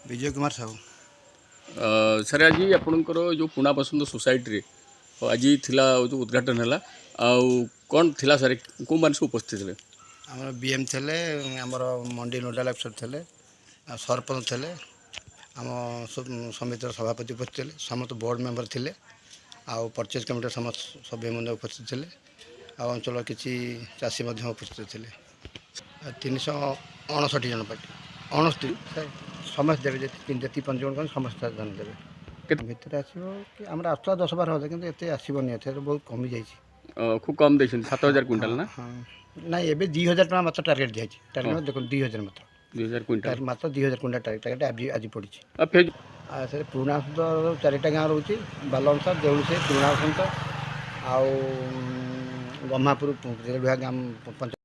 Vijay Kumar Sahu. Sir आज आपणकर जो पुणा बसंत सोसाइटी आज थिला जो उद्घाटन है कौन थिला सर कौ मान सब उपस्थित थे आम बीएम थे आमर मंडी नोडाल अफसर थे सरपंच थे आम समितिर सभापति उपस्थित थे समस्त बोर्ड मेंबर थे आउ परचेज कमिटी समस्त सभ्य मैंने उपस्थित थे अंचल किसी चाषी उपस्थित थे 359 जन पार्टी 29 समस्त देवे जी 5 जन समस्त जन देवे भितर आसो कि आम आसला 10-12 हज़ार कि आसबनी बहुत कमी जाइए खूब कम दे 7,000 क्विंटाल ना हाँ ना एवं 2,000 टाँग मात्र टार्गेट दिखाई टार्गेट देखो 2,000 मात्र 2,000 क्विंटाल मात्र 2,000 क्विंटाल टार्गेट आज पड़ी फेज से पुराणा तो 4टा गाँव रोचे बालवंशा देउलसे पुराणा बसंत आउ गम्हापुर गाँव पंचायत।